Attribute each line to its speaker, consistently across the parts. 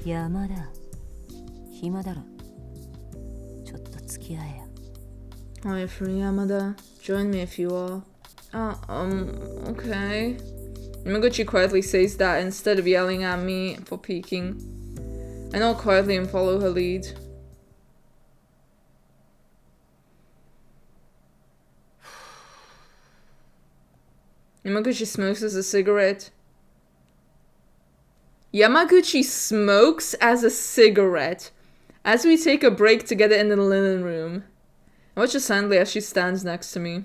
Speaker 1: Yamada. 暇だろ。ちょっと付き合えよ。
Speaker 2: Are you free, Yamada? Join me if you are. Okay. Yamaguchi quietly says that instead of yelling at me for peeking. I nod quietly and follow her lead. Yamaguchi smokes as a cigarette. Yamaguchi smokes as a cigarette as we take a break together in the linen room. I watch her silently as she stands next to me.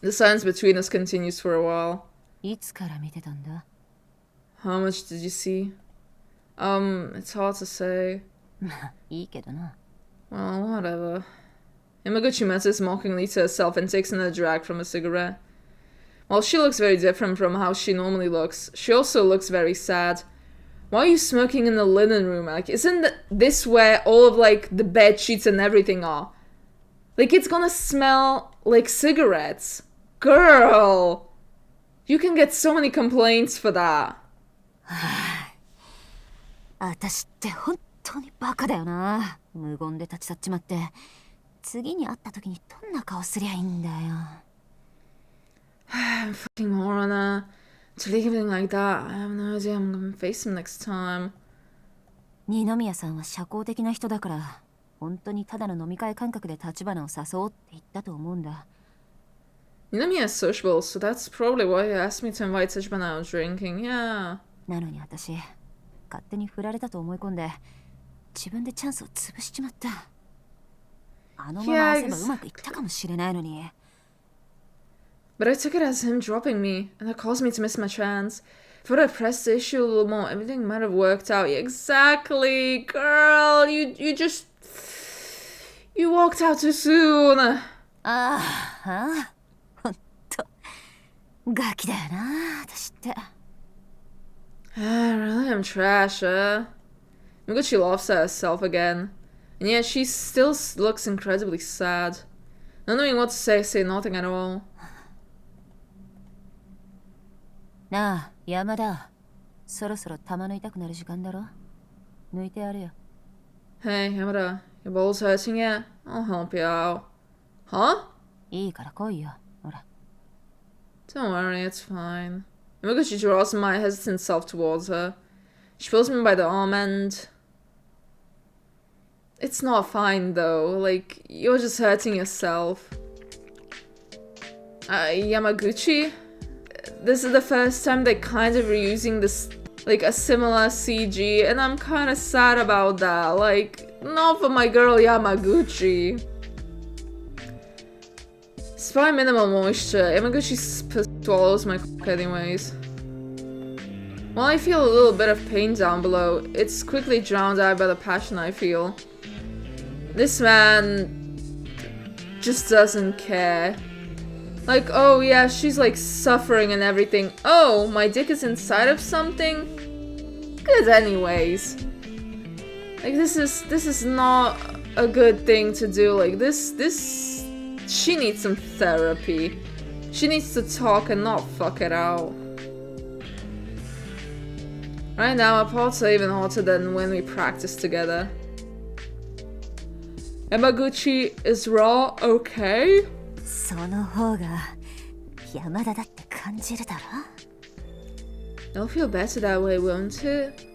Speaker 2: The silence between us continues for a while.
Speaker 1: いつから見てたんだ?
Speaker 2: How much did you see? It's hard to say.
Speaker 1: いいけどな。
Speaker 2: Well, whatever. Yamaguchi mutters mockingly to herself and takes another drag from a cigarette. While she looks very different from how she normally looks, she also looks very sad. Why are you smoking in the linen room? Like, isn't this where all of, like, the bed sheets and everything are? Like, it's gonna smell like cigarettes. Girl! You can get so many complaints for that.
Speaker 1: 私って本当にバカだよな。無言で立ち去っちまって。次に会った時にどんな顔すりゃいいんだよ。
Speaker 2: I'm fucking moron. To leave anything like that, I have no idea I'm gonna face him next time.
Speaker 1: 二宮さんは社交的な人だから、本当にただの飲み会感覚で立花を誘おうって言ったと思うんだ。
Speaker 2: Ninomiya is sociable, so that's probably why he asked me to invite Tachibana out drinking, yeah.
Speaker 1: なのに私、勝手に振られたと思い込んで、自分でチャンスを潰しちまった。あのまま押せばうまくいったかもしれないのに。
Speaker 2: But I took it as him dropping me, and that caused me to miss my chance. If I would have pressed the issue a little more, everything might have worked out. Exactly, girl. You walked out too soon.
Speaker 1: ほんと、ガキだよな、私って。
Speaker 2: Really, I'm trash, Yamaguchi laughs at herself again. And yet she still looks incredibly sad. Not knowing what to say nothing at all.
Speaker 1: なあ、山田。そろそろ玉抜いたくなる時間だろ。抜いてやるよ。
Speaker 2: Hey, Yamada, your bowl's hurting yet? I'll help you out. Huh?
Speaker 1: いいから来いよ、ほら。
Speaker 2: Don't worry, it's fine. Yamaguchi draws my hesitant self towards her. She pulls me by the arm and... It's not fine though, like, you're just hurting yourself. Yamaguchi? This is the first time they're kind of reusing this, like, a similar CG, and I'm kind of sad about that. Like, not for my girl Yamaguchi. Despite minimal moisture, Yamaguchi swallows my cock anyways. While I feel a little bit of pain down below, it's quickly drowned out by the passion I feel. This man just doesn't care. Like, oh yeah, she's like suffering and everything. Oh, my dick is inside of something? Good anyways. Like, this is not a good thing to do. Like, she needs some therapy. She needs to talk and not fuck it out. Right now, our parts are even hotter than when we practiced together. Yamaguchi, is Raw okay?
Speaker 1: その方が山田だって感じるだろ?
Speaker 2: It'll feel better that way, won't it?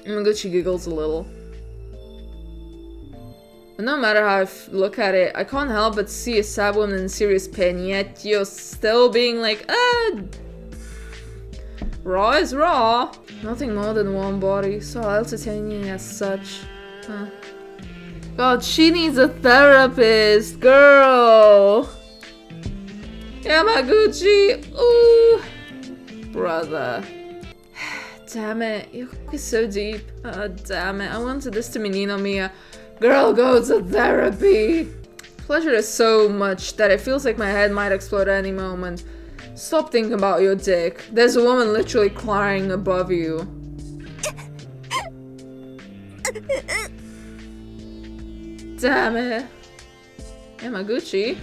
Speaker 2: Yamaguchi giggles a little. But no matter how I look at it, I can't help but see a sad woman in serious pain, yet you're still being like, raw is raw. Nothing more than one body, so I'll entertain you as such. Huh. God, she needs a therapist, girl! Yamaguchi! Ooh! Brother. Damn it, your cock is so deep. Damn it, I wanted this to be Ninomiya. Girl, go to therapy! Pleasure is so much that it feels like my head might explode at any moment. Stop thinking about your dick. There's a woman literally crying above you. Damn it. Yamaguchi.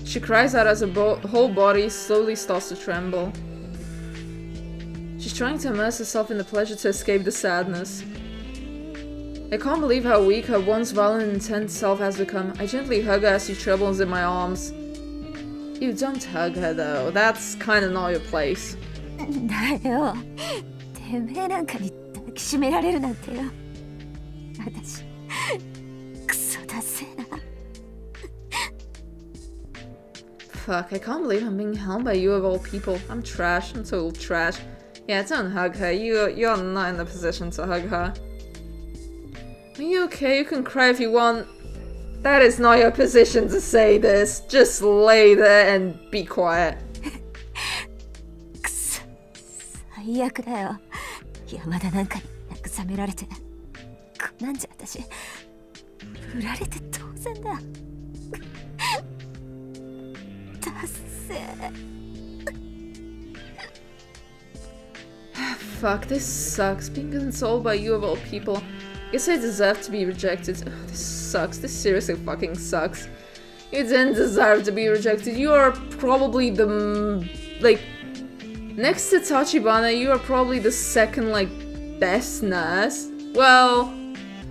Speaker 2: She cries out as her whole body slowly starts to tremble. She's trying to immerse herself in the pleasure to escape the sadness. I can't believe how weak her once violent and intense self has become. I gently hug her as she trembles in my arms. You don't hug her though. That's kind of not your place.
Speaker 1: だよ。てめえなんかに抱きしめられるなんてよ。私、クソだせえな。
Speaker 2: Fuck, I can't believe I'm being held by you of all people. I'm trash. I'm total trash. Yeah, don't hug her. You're not in the position to hug her. Are you okay? You can cry if you want. That is not your position to say this. Just lay there and be quiet.
Speaker 1: くそ、最悪だよ。山田なんかに慰められて。こんなんじゃ私、振られて当然だ。だっせー。
Speaker 2: Fuck, this sucks. Being consoled by you of all people. Guess I deserve to be rejected. Ugh, this sucks. This seriously fucking sucks. You didn't deserve to be rejected. You are probably the... like... next to Tachibana, you are probably the second, like, best nurse. Well...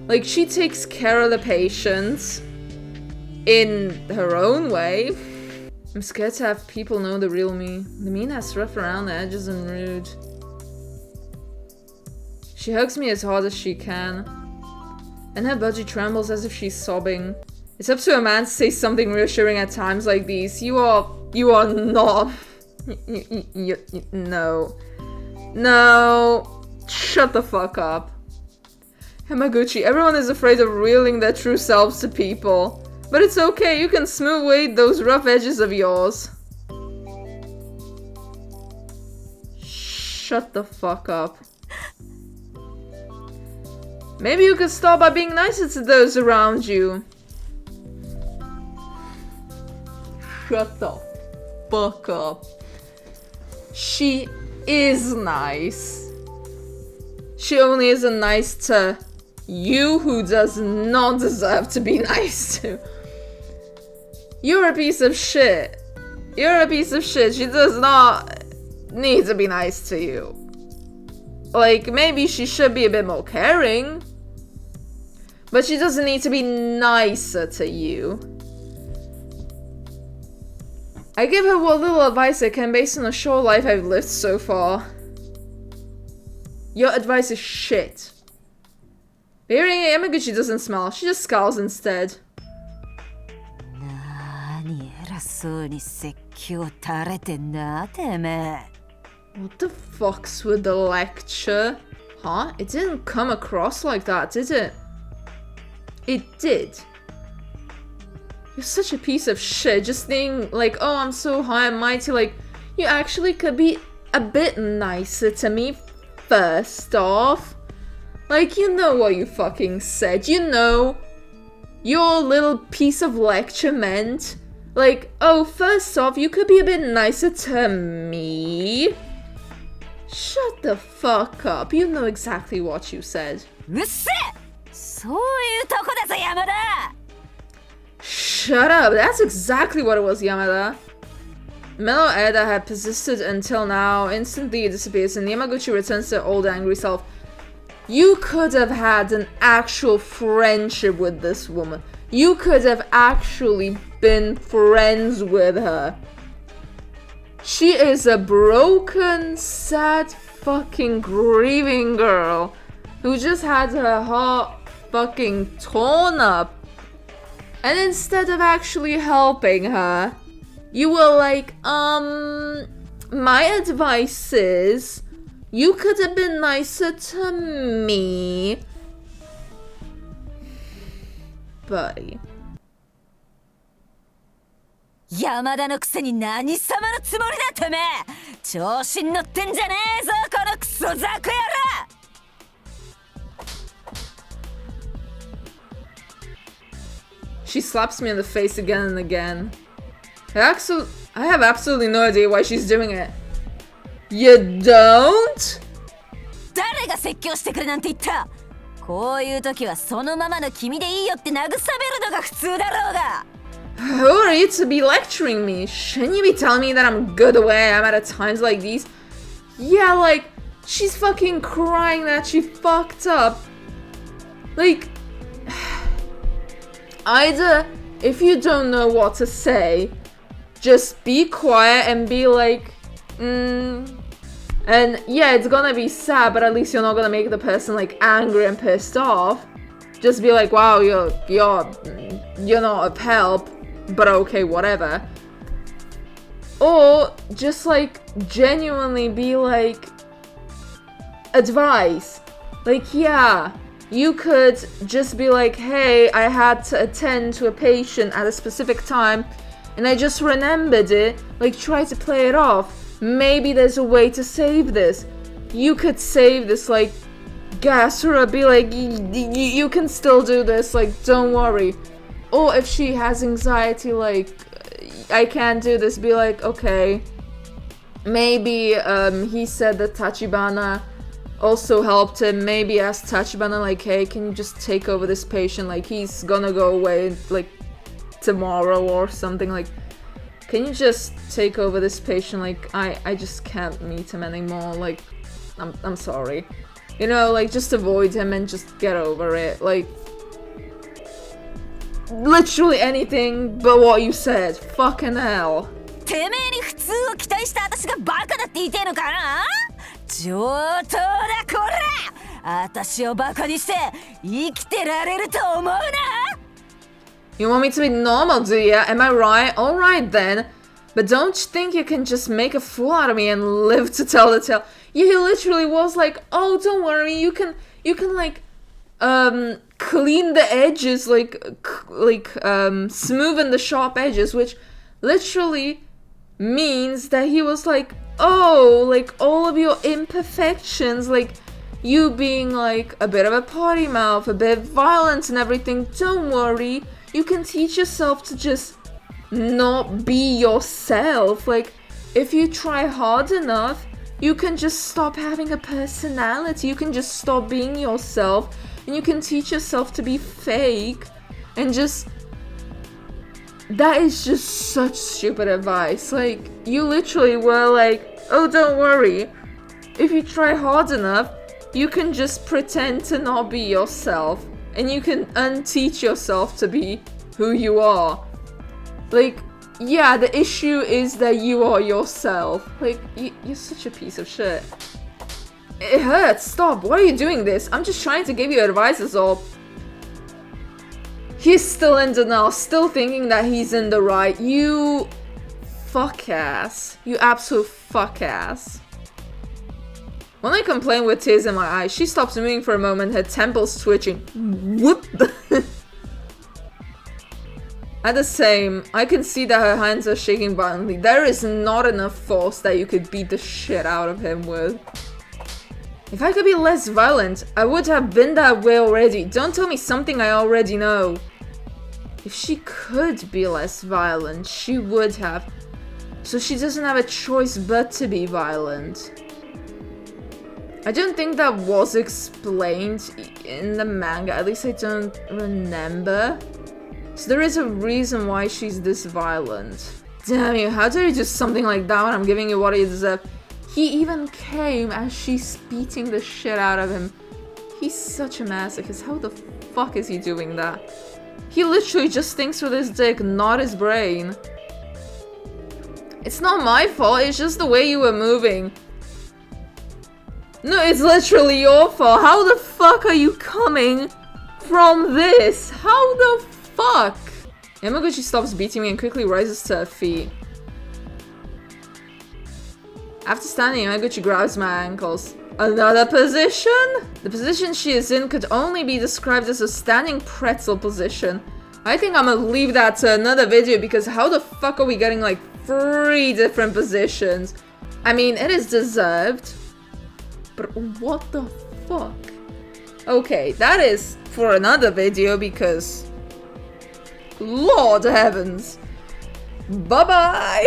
Speaker 2: like, she takes care of the patients. In her own way. I'm scared to have people know the real me. The me that's rough around the edges and rude. She hugs me as hard as she can. And her budgie trembles as if she's sobbing. It's up to a man to say something reassuring at times like these. You are not. No. No. Shut the fuck up. Yamaguchi, everyone is afraid of revealing their true selves to people. But it's okay, you can smooth away those rough edges of yours. Shut the fuck up. Maybe you could start by being nicer to those around you. Shut the fuck up. She is nice. She only isn't nice to you, who does not deserve to be nice to. You're a piece of shit. You're a piece of shit. She does not need to be nice to you. Like, maybe she should be a bit more caring. But she doesn't need to be nicer to you. I give her what little advice I can based on the short life I've lived so far. Your advice is shit. Hearing Yamaguchi doesn't smile, she just scowls instead.
Speaker 1: なーに偉そうに説教垂れてんだてめえ。
Speaker 2: What the fuck's with the lecture? Huh? It didn't come across like that, did it? It did. You're such a piece of shit, just thinking like, oh, I'm so high and mighty, like, you actually could be a bit nicer to me first off. Like, you know what you fucking said, you know your little piece of lecture meant. Like, oh, first off, you could be a bit nicer to me. Shut the fuck up, you know exactly what you said.
Speaker 1: うっせえ！そういうとこだぞ山田！
Speaker 2: Shut up, that's exactly what it was, Yamada. Mellow air that had persisted until now instantly disappears and Yamaguchi returns to her old angry self. You could have had an actual friendship with this woman. You could have actually been friends with her. She is a broken, sad, fucking grieving girl who just had her heart fucking torn up. And instead of actually helping her, you were like, my advice is, you could have been nicer to me. Buddy.
Speaker 1: 山田のくせに何様のつもりだてめえ！調子に乗ってんじゃねえぞこのクソザコ野郎！
Speaker 2: She slaps me in the face again and again. I have absolutely no idea why she's doing it. You don't?
Speaker 1: 誰が説教してくれなんて言った？こういう時はそのままの君でいいよって慰めるのが普通だろうが。
Speaker 2: Who are you to be lecturing me? Shouldn't you be telling me that I'm good the way I am at times like these? Yeah, like, She's fucking crying that she fucked up. Like, either if you don't know what to say, just be quiet and be like, and yeah, it's gonna be sad, but at least you're not gonna make the person like angry and pissed off. Just be like, wow, you're not of help, but okay, whatever. Or just like genuinely be like, advice. Like, yeah, you could just be like, hey, I had to attend to a patient at a specific time and I just remembered it. Like, try to play it off. Maybe there's a way to save this. You could save this, like, gas her up, be like, you can still do this, like, don't worry. Or if she has anxiety, like, I can't do this, be like, okay, maybe he said that Tachibana also helped him. Maybe ask Tachibana, like, hey, can you just take over this patient, like, he's gonna go away, like, tomorrow or something, like, can you just take over this patient, like, I just can't meet him anymore, like, I'm sorry. You know, like, just avoid him and just get over it, like, literally anything but what you said. Fucking hell.
Speaker 1: てめえに普通を期待した私がバカだって言いてえのかな？上等だこら！私をバカにして生きてられると思うな！
Speaker 2: You want me to be normal, do ya? Am I right? Alright then. But don't you think you can just make a fool out of me and live to tell the tale? Yeah, he literally was like, oh, don't worry, you can like, clean the edges, like, smoothen the sharp edges, which literally means that he was like, oh, like, all of your imperfections, like, you being, like, a bit of a potty mouth, a bit violent and everything, don't worry, you can teach yourself to just not be yourself. Like, if you try hard enough, you can just stop having a personality, you can just stop being yourself, and you can teach yourself to be fake, and just... That is just such stupid advice. Like, you literally were like, oh, don't worry, if you try hard enough, you can just pretend to not be yourself, and you can unteach yourself to be who you are. Like, yeah, the issue is that you are yourself. Like, you're such a piece of shit. It hurts, stop, why are you doing this? I'm just trying to give you advice is all. He's still in denial, still thinking that he's in the right. You fuck ass. You absolute fuck ass. When I complain with tears in my eyes, she stops moving for a moment, her temples twitching. Whoop! At the same, I can see that her hands are shaking violently. There is not enough force that you could beat the shit out of him with. If I could be less violent, I would have been that way already. Don't tell me something I already know. If she could be less violent, she would have. So she doesn't have a choice but to be violent. I don't think that was explained in the manga, at least I don't remember. So there is a reason why she's this violent. Damn you, how dare you do something like that when I'm giving you what you deserve? He even came as she's beating the shit out of him. He's such a masochist. How the fuck is he doing that? He literally just thinks with his dick, not his brain. It's not my fault, it's just the way you were moving. No, it's literally your fault. How the fuck are you coming from this? How the fuck? Yamaguchi stops beating me and quickly rises to her feet. After standing, Yamaguchi grabs my ankles. Another position? The position she is in could only be described as a standing pretzel position. I think I'm gonna leave that to another video because how the fuck are we getting like 3 different positions? I mean, it is deserved. But what the fuck? Okay, that is for another video because... Lord heavens. Bye-bye!